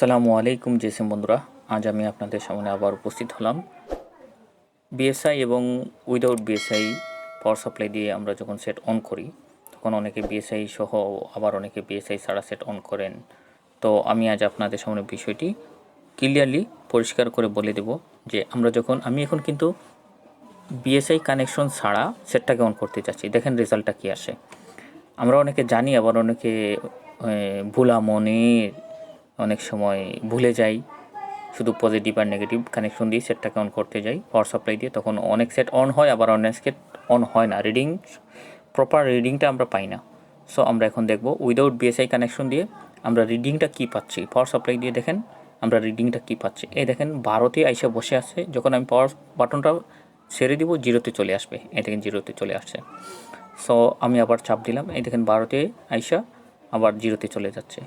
আসসালামু আলাইকুম জিসিম বন্ধুরা, আজ আমি আপনাদের সামনে আবার উপস্থিত হলাম। বিএসআই এবং উইদাউট বিএসআই পাওয়ার সাপ্লাই দিয়ে আমরা যখন সেট অন করি তখন অনেকে বিএসআই সহ আবার অনেকে বিএসআই ছাড়া সেট অন করেন। তো আমি আজ আপনাদের সামনে বিষয়টি ক্লিয়ারলি পরিষ্কার করে বলে দেব যে আমি এখন কিন্তু বিএসআই কানেকশন ছাড়া সেটটাকে অন করতে চাচ্ছি। দেখেন রেজাল্টটা কী আসে। আমরা অনেকে জানি, আবার অনেকে ভুলা মনে অনেক সময় ভুলে যাই, শুধু পজিটিভ আর নেগেটিভ কানেকশন দিয়ে সেটটাকে অন করতে যাই পাওয়ার সাপ্লাই দিয়ে। তখন অনেক সেট অন হয়, আবার অনেক সেট অন হয় না, প্রপার রিডিংটা আমরা পাই না। সো আমরা এখন দেখব উইদাউট বিএসআই কানেকশন দিয়ে আমরা রিডিংটা কী পাচ্ছি। পাওয়ার সাপ্লাই দিয়ে দেখেন আমরা রিডিংটা কী পাচ্ছি। এই দেখেন 12তে আইসা বসে আছে, যখন আমি পাওয়ার বাটনটা ছেড়ে দিব 0-তে চলে আসবে। এই দেখেন 0-তে চলে আসছে। সো আমি আবার চাপ দিলাম, এই দেখেন 12তে আইসা আবার 0-তে চলে যাচ্ছে।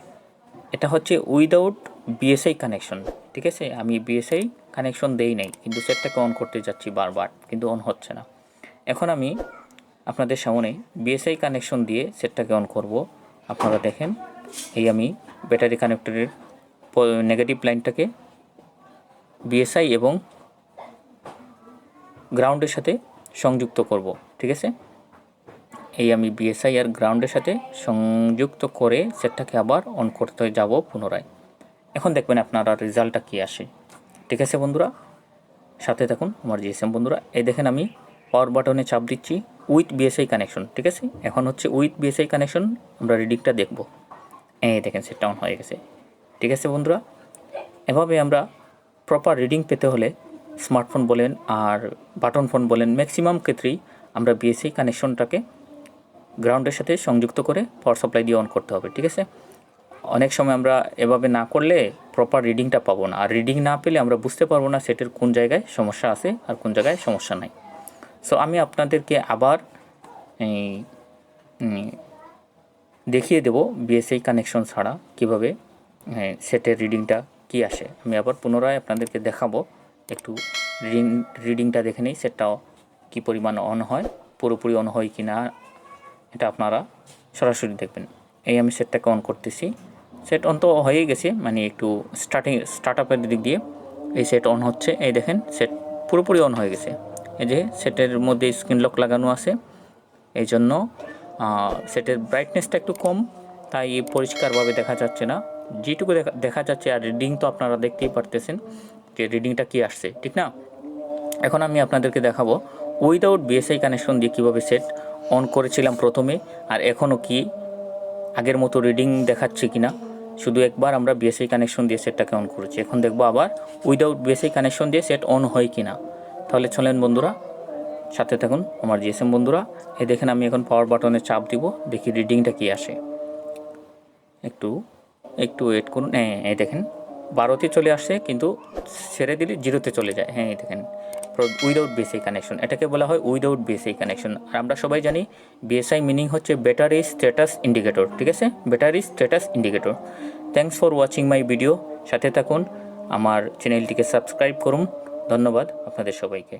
এটা হচ্ছে উইদাউট বিএসআই কানেকশন, ঠিক আছে। আমি বিএসআই কানেকশন দেই নাই, কিন্তু সেটটাকে অন করতে যাচ্ছি বারবার, কিন্তু অন হচ্ছে না। এখন আমি আপনাদের সামনে বিএসআই কানেকশন দিয়ে সেটটাকে অন করব। আপনারা দেখেন, এই আমি ব্যাটারি কানেক্টরের নেগেটিভ লাইনটাকে বিএসআই এবং গ্রাউন্ডের সাথে সংযুক্ত করব, ঠিক আছে। এই আমি বিএসআই আর গ্রাউন্ডের সাথে সংযুক্ত করে সেটটাকে আবার অন করতে যাব পুনরায়। এখন দেখবেন আপনারা রেজাল্টটা কী আসে, ঠিক আছে বন্ধুরা। সাথে থাকুন আমার জিএসএম বন্ধুরা। এই দেখেন আমি পাওয়ার বাটনে চাপ দিচ্ছি উইথ বিএসআই কানেকশন, ঠিক আছে। এখন হচ্ছে উইথ বিএসআই কানেকশন, আমরা রিডিংটা দেখব। এই দেখেন সেটটা অন হয়ে গেছে, ঠিক আছে বন্ধুরা। এভাবে আমরা প্রপার রিডিং পেতে হলে স্মার্টফোন বলেন আর বাটন ফোন বলেন, ম্যাক্সিমাম ক্ষেত্রেই আমরা বিএসআই কানেকশনটাকে গ্রাউন্ডের সাথে সংযুক্ত করে পাওয়ার সাপ্লাই দিয়ে অন করতে হবে, ঠিক আছে। অনেক সময় আমরা এভাবে না করলে প্রপার রিডিংটা পাবো না, আর রিডিং না পেলে আমরা বুঝতে পারবো না সেটের কোন জায়গায় সমস্যা আছে আর কোন জায়গায় সমস্যা নাই। সো আমি আপনাদেরকে আবার দেখিয়ে দেব বিএসআই কানেকশন ছাড়া কীভাবে সেটের রিডিংটা কী আসে। আমি আবার পুনরায় আপনাদেরকে দেখাবো। একটু রিডিংটা দেখে নিই, সেটটাও কী পরিমাণ অন হয়, পুরোপুরি অন হয় কি না, এটা আপনারা সরাসরি দেখবেন। এই আমি সেটটাকে অন করতেছি। সেট অন তো হয়েই গেছে, মানে একটু স্টার্ট আপের দিক দিয়ে এই সেট অন হচ্ছে। এই দেখেন সেট পুরোপুরি অন হয়ে গেছে। এই যে সেটের মধ্যে স্ক্রিন লক লাগানো আছে, এই জন্য সেটের ব্রাইটনেসটা একটু কম, তাই পরিষ্কারভাবে দেখা যাচ্ছে না। যেটুকু দেখা যাচ্ছে, আর রিডিং তো আপনারা দেখতেই পারতেছেন যে রিডিংটা কী আসছে, ঠিক না। এখন আমি আপনাদেরকে দেখাবো উইদাউট বিএসআই কানেকশন দিয়ে কীভাবে সেট অন করেছিলাম প্রথমে, আর এখনও কি আগের মতো রিডিং দেখাচ্ছে কি না। শুধু একবার আমরা বিএসআই কানেকশন দিয়ে সেটটাকে অন করেছি, এখন দেখব আবার উইদাউট বিএসআই কানেকশন দিয়ে সেট অন হয় কি না। তাহলে চলেন বন্ধুরা, সাথে থাকুন আমার জিএসএম বন্ধুরা। এই দেখেন আমি এখন পাওয়ার বাটনে চাপ দিব, দেখি রিডিংটা কি আসে। একটু ওয়েট করুন। হ্যাঁ, এই দেখেন 12তে চলে আসছে, কিন্তু ছেড়ে দিলে 0-তে চলে যায়। হ্যাঁ, এই দেখেন উইদাউট বিএসআই কানেকশন, এটাকে বলা হয় উইদাউট বিএসআই কানেকশন। আর আমরা সবাই জানি বিএসআই মিনিং হচ্ছে ব্যাটারি স্ট্যাটাস ইন্ডিকেটর, ঠিক আছে, battery status indicator. Thanks for watching my video. সাথে থাকুন, আমার চ্যানেলটিকে সাবস্ক্রাইব করুন। ধন্যবাদ আপনাদের সবাইকে।